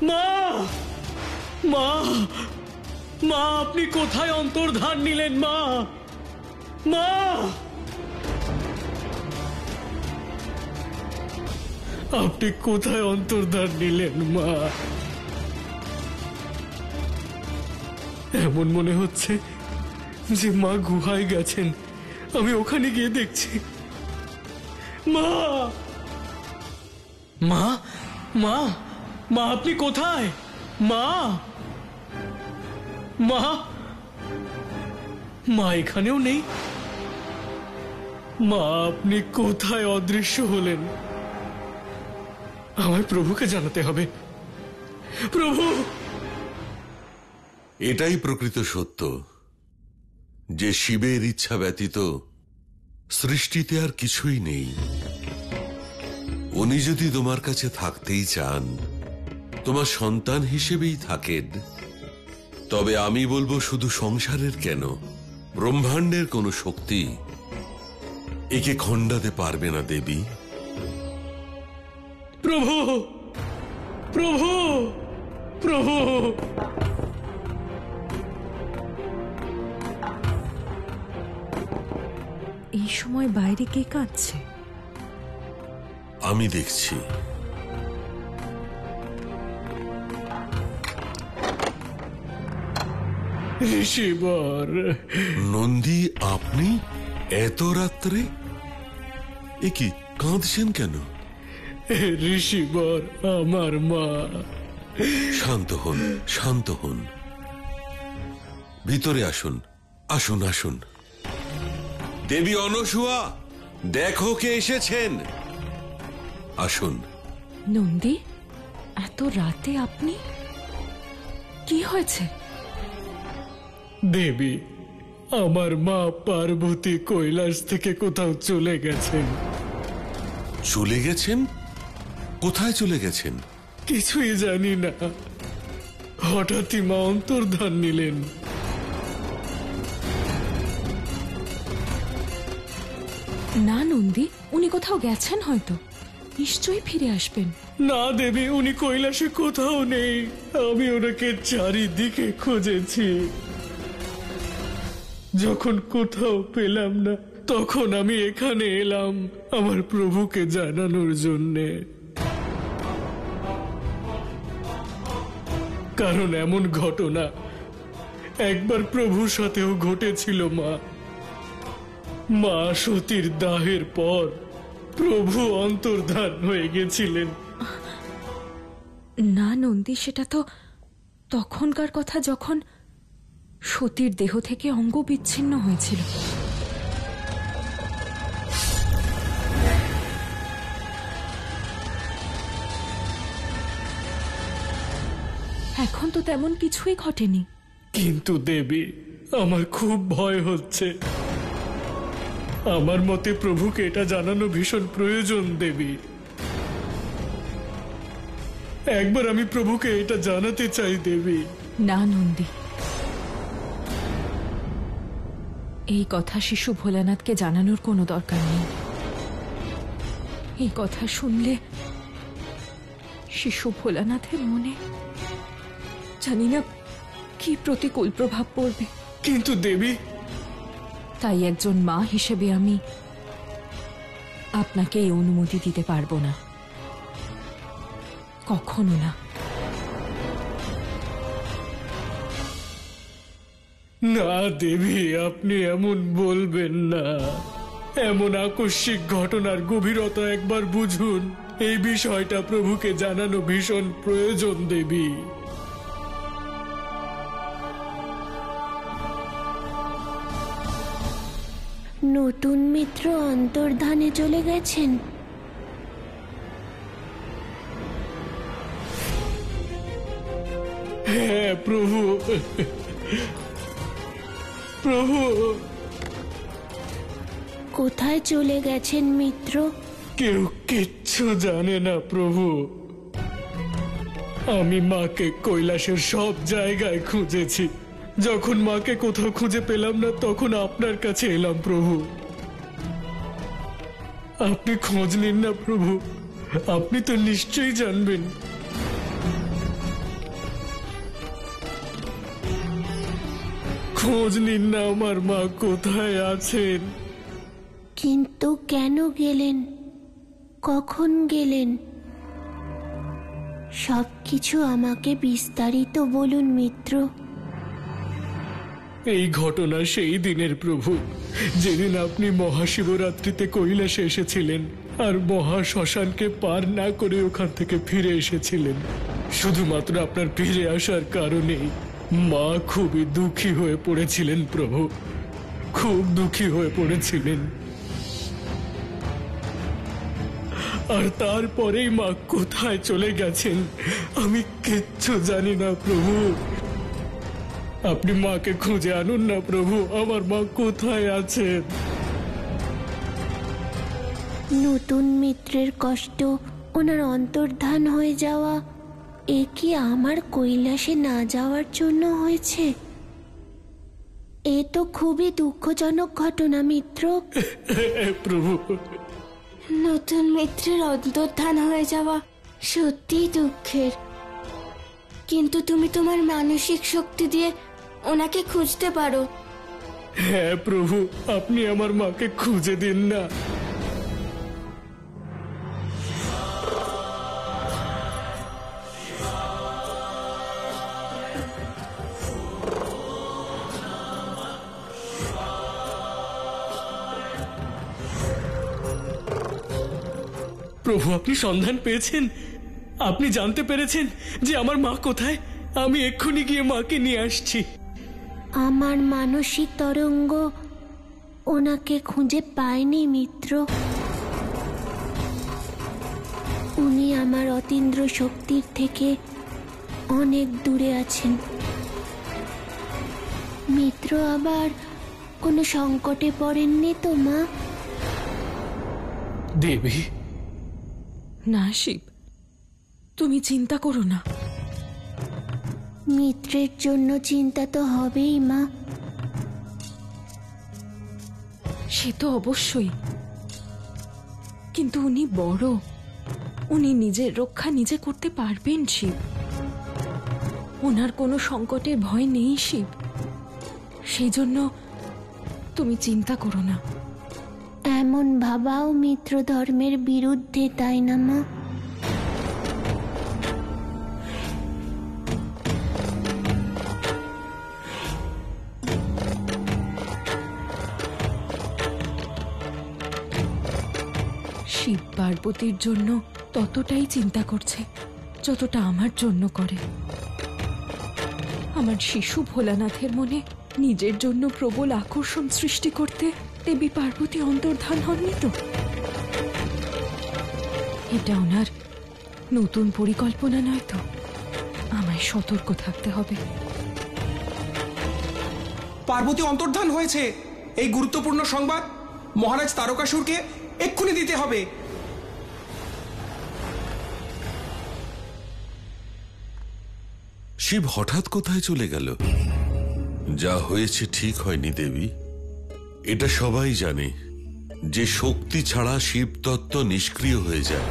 মা, মা, মা, আপনি কোথায় অন্তর্ধান নিলেন? মা, মা, আপনি কোথায় অন্তর্ধান নিলেন? মা, এমন মনে হচ্ছে যে মা গুহায় গেছেন। আমি ওখানে গিয়ে দেখছি। মা, মা, মা, মা, আপনি কোথায়? মা, মা, মা এখানেও নেই। মা, আপনি কোথায় অদৃশ্য হলেন? আমার প্রভুকে জানাতে হবে। প্রভু, এটাই প্রকৃত সত্য যে শিবের ইচ্ছা ব্যতীত সৃষ্টিতে আর কিছুই নেই। উনি যদি তোমার কাছে থাকতেই চান, তোমার সন্তান হিসেবেই থাকেন, তবে আমি বলবো শুধু সংসারের কেন, ব্রহ্মাণ্ডের কোনো শক্তি একে খণ্ডাতে পারবে না দেবী। প্রভু, প্রভু, প্রভু। এই সময় বাইরে কে কাঁদছে? আমি দেখছি। ঋষিবর। নন্দী, আপনি এত রাত্রে? এ কি, কাঁদছেন কেন? ঋষিবর, আমার মা। শান্ত হন, শান্ত হন। ভিতরে আসুন, আসুন, আসুন। দেবী অনসুয়া, দেখো কে এসেছেন। আসুন। নন্দী, এত রাতে আপনি? কি হয়েছে? দেবী, আমার মা পার্বতী কৈলাস থেকে কোথাও চলে গেছেন। চলে গেছেন? কোথায় চলে গেছেন? কিছুই জানি না, হঠাৎই মা অন্তর্ধান নিলেন। না নন্দী, উনি কোথাও গেছেন হয়তো, নিশ্চয়ই ফিরে আসবেন। না দেবী, উনি কৈলাসে কোথাও নেই। আমি ওনাকে চারিদিকে খুঁজেছি। যখন কোথাও পেলাম না, তখন আমি এখানে এলাম আমার প্রভুকে জানানোর জন্যে। কারণ এমন ঘটনা একবার প্রভুর সাথেও ঘটেছিল। মা, মা সতীর দাহের পর প্রভু অন্তর্ধান হয়ে গেছিলেন। না নন্দী, সেটা তো তখনকার কথা, যখন সতীর দেহ থেকে অঙ্গ বিচ্ছিন্ন হয়েছিল। এখন তো তেমন কিছুই ঘটেনি। কিন্তু দেবী, আমার খুব ভয় হচ্ছে। আমার মতে প্রভুকে এটা জানানো ভীষণ প্রয়োজন। দেবী, একবার আমি প্রভুকে এটা জানাতে চাই। দেবী, না নন্দী, এই কথা শিশু ভোলানাথকে জানানোর কোনো দরকার নেই। এই কথা শুনলে শিশু ভোলানাথের মনে জানি না কি প্রতিকূল প্রভাব পড়বে। কিন্তু দেবী, তাই একজন মা হিসেবে আমি আপনাকে এই অনুমতি দিতে পারবো না, কখনো না। না দেবী, আপনি এমন বলবেন না। এমন আকস্মিক ঘটনার গভীরতা একবার বুঝুন। এই বিষয়টা প্রভুকে জানানো ভীষণ প্রয়োজন। দেবী, নতুন মিত্র অন্তর্ধানে চলে গেছেন। হ্যাঁ প্রভু, প্রভু। কোথায় চলে গেছেন মিত্র? কেউ কিচ্ছু জানে না প্রভু। আমি মাকে কৈলাসের সব জায়গায় খুঁজেছি। যখন মাকে কোথাও খুঁজে পেলাম না, তখন আপনার কাছে এলাম প্রভু। আপনি খোঁজ নিন না প্রভু, আপনি তো নিশ্চয়ই জানবেন। খোঁজ নিন না আমার মা কোথায় আছেন। কিন্তু কেন গেলেন, কখন গেলেন, সবকিছু আমাকে বিস্তারিত বলুন মিত্র। এই ঘটনা সেই দিনের প্রভু যেদিন আপনি মহাশিবরাত্রিতে কৈলাসে এসেছিলেন আর মহা শ্মশানকে পার না করে ওখান থেকে ফিরে এসেছিলেন। শুধুমাত্র আপনার ফিরে আসার কারণেই মা খুবই দুঃখী হয়ে পড়েছিলেন প্রভু, খুব দুঃখী হয়ে পড়েছিলেন। আর তারপরেই মা কোথায় চলে গেছেন আমি কিচ্ছু জানি না প্রভু। আপনি মাকে খুঁজে আনুন না প্রভু, আমার মা কোথায় আছেন। নতুন মিত্রের কষ্ট, ওনার অন্তর্ধান হয়ে যাওয়া, এ কি আমার কৈলাসে না যাওয়ার জন্য হয়েছে? এ তো খুবই দুঃখজনক ঘটনা মিত্র। প্রভু, নতুন মিত্রের অন্তর্ধান হয়ে যাওয়া সত্যি দুঃখের, কিন্তু তুমি তোমার মানসিক শক্তি দিয়ে ওনাকে খুঁজতে পারো। হ্যাঁ প্রভু, আপনি আমার মাকে খুঁজে দিন না। প্রভু, আপনি সন্ধান পেয়েছেন? আপনি জানতে পেরেছেন যে আমার মা কোথায়? আমি এক্ষুনি গিয়ে মাকে নিয়ে আসছি। আমার মানসিক তরঙ্গ ওনাকে খুঁজে পায়নি মিত্র। উনি আমার অতীন্দ্র শক্তির থেকে অনেক দূরে আছেন। মিত্র আবার কোনো সংকটে পড়েননি তো মা? দেবী, না শিব, তুমি চিন্তা করো না। মিত্রের জন্য চিন্তা তো হবেই মা। সে তো অবশ্যই, কিন্তু উনি বড়, উনি নিজের রক্ষা নিজে করতে পারবেন শিব। ওনার কোনো সংকটের ভয় নেই শিব, সেই জন্য তুমি চিন্তা করো না। এমন ভাবাও মিত্র ধর্মের বিরুদ্ধে, তাই না মা? শিব পার্বতীর জন্য ততটাই চিন্তা করছে যতটা আমার জন্য করে। আমার শিশু ভোলানাথের মনে নিজের জন্য প্রবল আকর্ষণ সৃষ্টি করতে দেবী পার্বতী অন্তর্ধান হননি তো? এটা ওনার নতুন পরিকল্পনা নয় তো? আমায় সতর্ক থাকতে হবে। পার্বতী অন্তর্ধান হয়েছে, এই গুরুত্বপূর্ণ সংবাদ মহারাজ তারকাসুরকে এক্ষুনি দিতে হবে। শিব হঠাৎ কোথায় চলে গেল? যা হয়েছে ঠিক হয়নি দেবী, এটা সবাই জানে যে শক্তি ছাড়া শিব তত্ত্ব নিষ্ক্রিয় হয়ে যায়।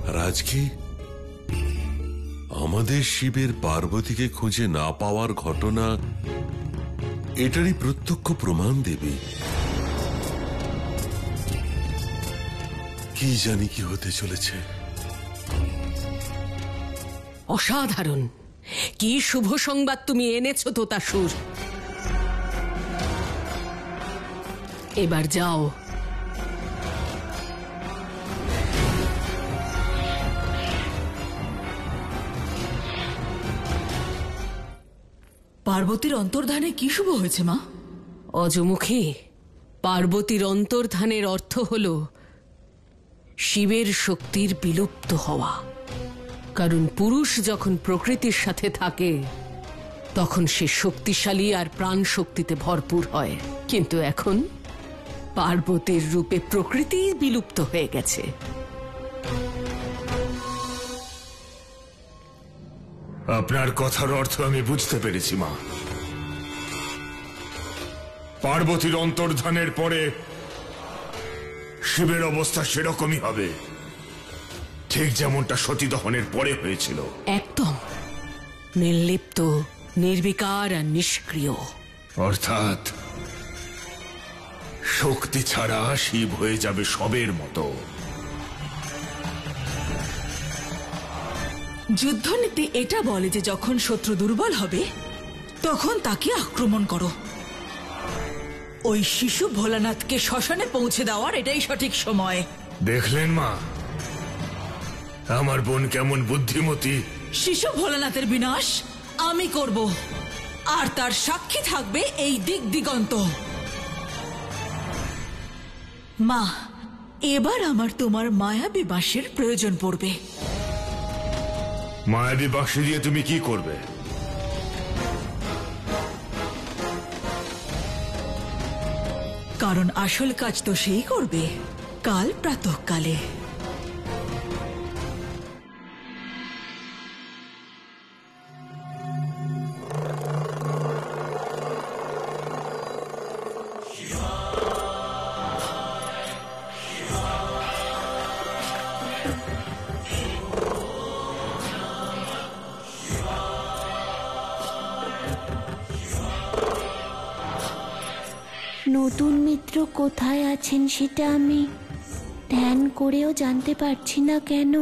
আর আজকে আমাদের শিবের পার্বতীকে খুঁজে না পাওয়ার ঘটনা এটারই প্রত্যক্ষ প্রমাণ দেবী। কি জানি কি হতে চলেছে। অসাধারণ! কি শুভ সংবাদ তুমি এনেছো তোতাসুর। এবার যাও, পার্বতীর অন্তর্ধানে কি শুভ হয়েছে মা? অজমুখী, পার্বতীর অন্তর্ধানের অর্থ হল শিবের শক্তির বিলুপ্ত হওয়া। কারণ পুরুষ যখন প্রকৃতির সাথে থাকে তখন সে শক্তিশালী আর প্রাণ শক্তিতে ভরপুর হয়, কিন্তু এখন পার্বতীর রূপে প্রকৃতি বিলুপ্ত হয়ে গেছে। আপনার কথার অর্থ আমি বুঝতে পেরেছি মা। পার্বতীর অন্তর্ধানের পরে শিবের অবস্থা সেরকমই হবে, ঠিক যেমনটা সতী দহনের পরে হয়েছিল। একদম নির্লিপ্ত, নির্বিকার আর নিষ্ক্রিয়। অর্থাৎ শক্তি ছাড়া শিব হয়ে যাবে সবের মতো। যুদ্ধনীতি এটা বলে যে যখন শত্রু দুর্বল হবে তখন তাকে আক্রমণ করো। ওই শিশু ভোলানাথকে শ্মশানে পৌঁছে দেওয়ার এটাই সঠিক সময়। দেখলেন মা, আমার বোন কেমন বুদ্ধিমতী। শিশু ভোলানাথের বিনাশ আমি করব, আর তার সাক্ষী থাকবে এই দিক দিগন্ত। মা, এবার আমার তোমার মায়াবী বাঁশির প্রয়োজন পড়বে। মায়াবী বাক্সে দিয়ে তুমি কি করবে? কারণ আসল কাজ তো সেই করবে কাল প্রাতঃকালে। নতুন মিত্র কোথায় আছেন সেটা আমি ধ্যান করেও জানতে পারছি না কেন।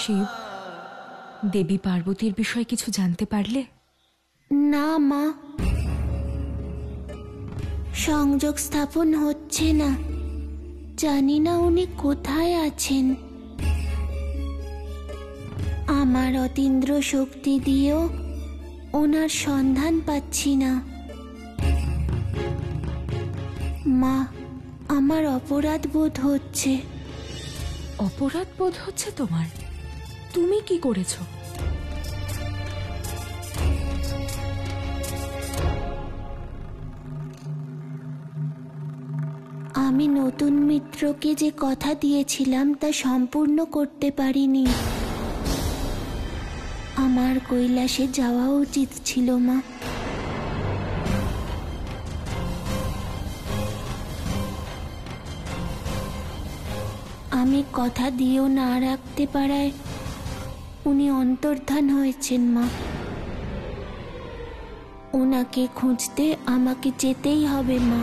শিব, দেবী পার্বতীর বিষয়ে কিছু জানতে পারলে? না মা, সংযোগ স্থাপন হচ্ছে না। জানি না উনি কোথায় আছেন। আমার অতীন্দ্র শক্তি দিয়েও ওনার সন্ধান পাচ্ছি না। মা, আমার অপরাধ বোধ হচ্ছে। অপরাধ বোধ হচ্ছে তোমার? তুমি কি করেছো? আমি নতুন মিত্রকে যে কথা দিয়েছিলাম তা সম্পূর্ণ করতে পারিনি। আমার কৈলাসে যাওয়া উচিত ছিল মা। আমি কথা দিয়েও না রাখতে পারায় উনি অন্তর্ধান হয়েছেন মা। ওনাকে খুঁজতে আমাকে যেতেই হবে মা।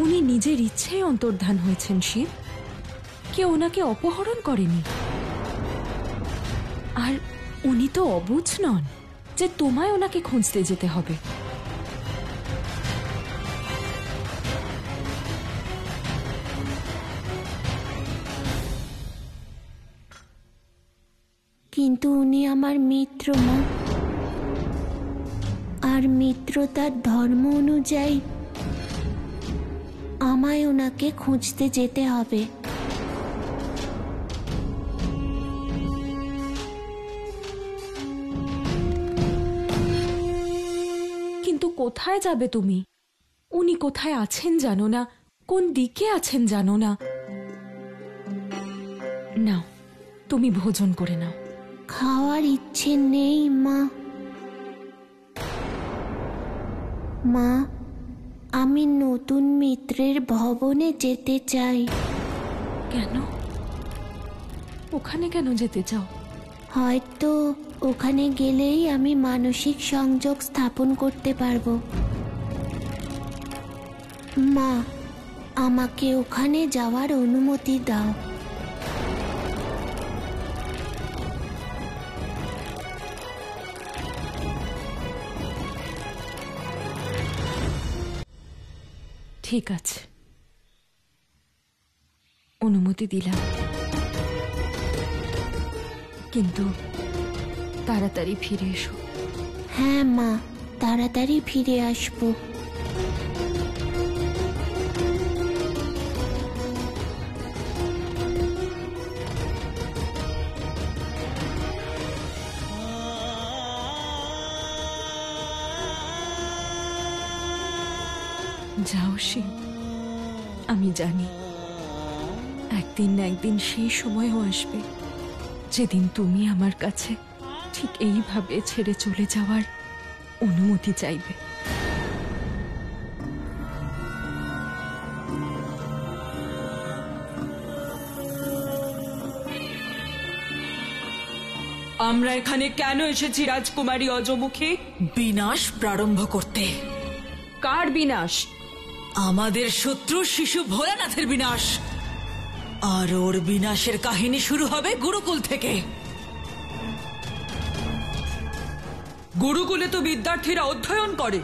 উনি নিজের ইচ্ছেই অন্তর্ধান হয়েছেন শিব, কেউ ওনাকে অপহরণ করেনি। আর উনি তো অবুঝ নন যে তোমায় ওনাকে খুঁজতে যেতে হবে। কিন্তু উনি আমার মিত্র মা, আর মিত্রতার ধর্ম অনুযায়ী আমায় ওনাকে খুঁজতে যেতে হবে। কিন্তু কোথায় যাবে তুমি? উনি কোথায় আছেন জানো না, কোন দিকে আছেন জানো না। নাও, তুমি ভোজন করে নাও। খাওয়ার ইচ্ছে নেই মা। মা, আমি নতুন মিত্রের ভবনে যেতে চাই। কেন? ওখানে কেন যেতে চাও? হয়তো ওখানে গেলেই আমি মানসিক সংযোগ স্থাপন করতে পারবো। মা, আমাকে ওখানে যাওয়ার অনুমতি দাও। ঠিক আছে, অনুমতি দিলাম, কিন্তু তাড়াতাড়ি ফিরে এসো। হ্যাঁ মা, তাড়াতাড়ি ফিরে আসবো। যাও শিব, আমি জানি একদিন না একদিন সেই সময়ও আসবে যেদিন তুমি আমার কাছে ঠিক এইভাবে ছেড়ে চলে যাওয়ার অনুমতি চাইবে। আমরা এখানে কেন এসেছি রাজকুমারী অজমুখী? বিনাশ প্রারম্ভ করতে। কার বিনাশ? আমাদের শত্রু শিশু ভোলানাথের বিনাশ। আর ওর বিনাশের কাহিনী শুরু হবে গুরুকুল থেকে। গুরুকুলে তো বিদ্যার্থীরা অধ্যয়ন করে।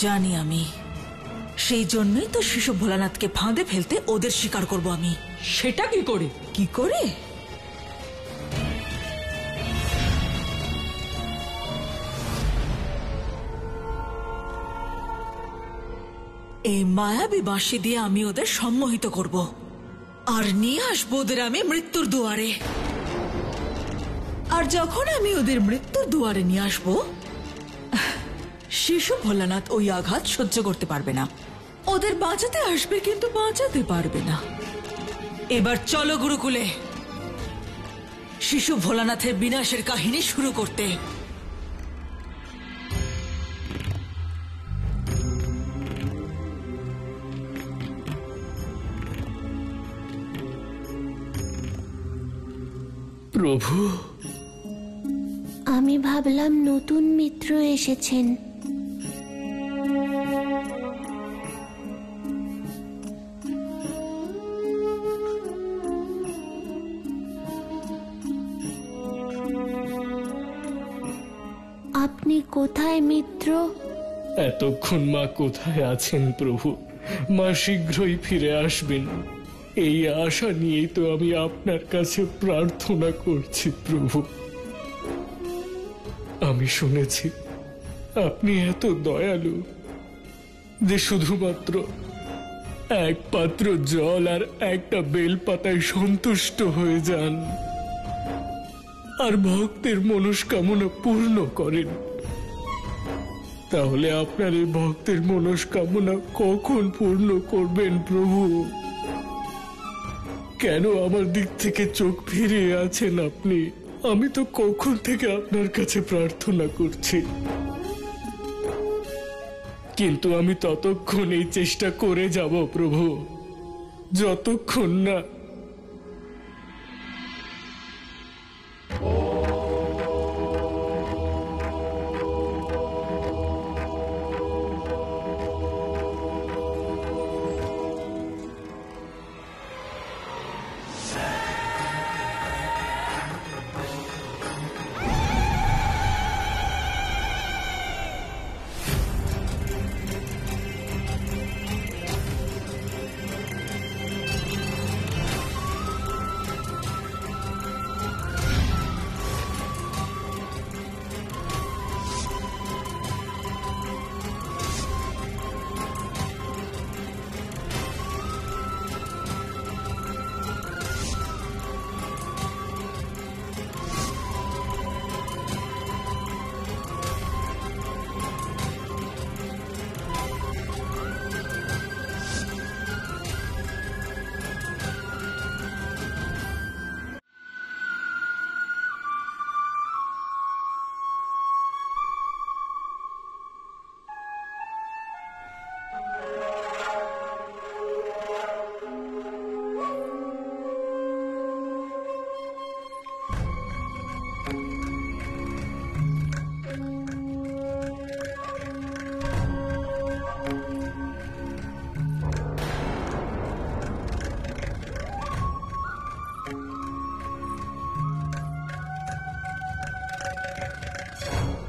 জানি আমি, সেই জন্যই তো শিশু ভোলানাথকে ফাঁদে ফেলতে ওদের স্বীকার করব আমি। সেটা কি করে? কি করে? এই মায়াবী বাঁশি দিয়ে আমি ওদের সম্মোহিত করব আর নিয়ে আসবো ওদের আমি মৃত্যুর দুয়ারে। আর যখন আমি ওদের মৃত্যুর দুয়ারে নিয়ে আসবো, শিশু ভোলানাথ ওই আঘাত সহ্য করতে পারবে না। ওদের বাঁচাতে আসবে কিন্তু বাঁচাতে পারবে না। এবার চলো গুরুকুলে শিশু ভোলানাথের বিনাশের কাহিনী শুরু করতে। প্রভু, আমি ভাবলাম নতুন মিত্র এসেছেন। আপনি কোথায় মিত্র? এতক্ষণ মা কোথায় আছেন প্রভু? মা শীঘ্রই ফিরে আসবেন, এই আশা নিয়েই তো আমি আপনার কাছে প্রার্থনা করছি প্রভু। আমি শুনেছি আপনি এত দয়ালু যে শুধুমাত্র এক পাত্র জল আর একটা বেলপাতায় সন্তুষ্ট হয়ে যান আর ভক্তের মনস্কামনা পূর্ণ করেন। তাহলে আপনার এই ভক্তের মনস্কামনা কখন পূর্ণ করবেন প্রভু? কেন আমার দিক থেকে চোখ ফিরিয়ে আছেন আপনি? আমি তো কখন থেকে আপনার কাছে প্রার্থনা করছি, কিন্তু আমি ততক্ষণ এই চেষ্টা করে যাব প্রভু, যতক্ষণ না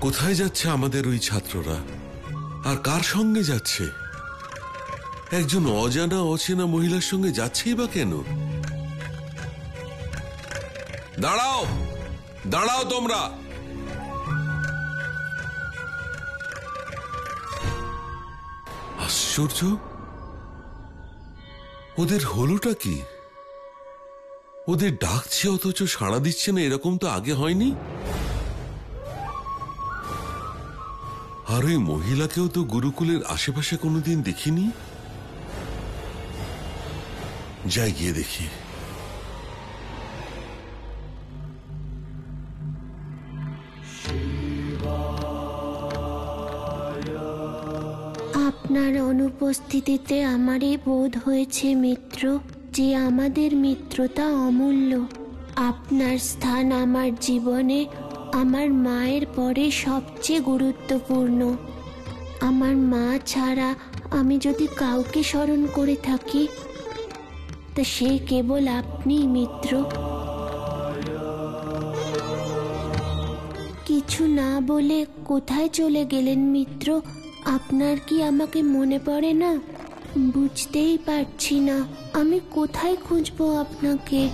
কোথায় যাচ্ছে আমাদের ওই ছাত্ররা, আর কার সঙ্গে যাচ্ছে? একজন অজানা অচেনা মহিলার সঙ্গে যাচ্ছেই বা কেন? দাঁড়াও, দাঁড়াও তোমরা! আশ্চর্য, ওদের হলোটা কি? ওদের ডাকছে অথচ সাড়া দিচ্ছে না, এরকম তো আগে হয়নি। আর ওই মহিলাকেও তো গুরুকুলের আশেপাশে কোনোদিন দেখিনি। যাই গিয়ে দেখি। আপনার অনুপস্থিতিতে আমারই বোধ হয়েছে মিত্র যে আমাদের মিত্রতা অমূল্য। আপনার স্থান আমার জীবনে আমার মায়ের পরে সবচেয়ে গুরুত্বপূর্ণ। আমার মা ছাড়া আমি যদি কাউকে স্মরণ করে থাকি তা সে কেবল আপনিই মিত্র। কিছু না বলে কোথায় চলে গেলেন মিত্র? আপনার কি আমাকে মনে পড়ে না? বুঝতেই পারছি না আমি কোথায় খুঁজবো আপনাকে।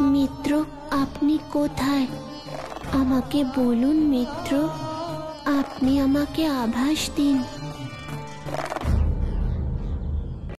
মিত্র, আপনি কোথায়? আমাকে বলুন মিত্র, আপনি আমাকে আভাস দিন।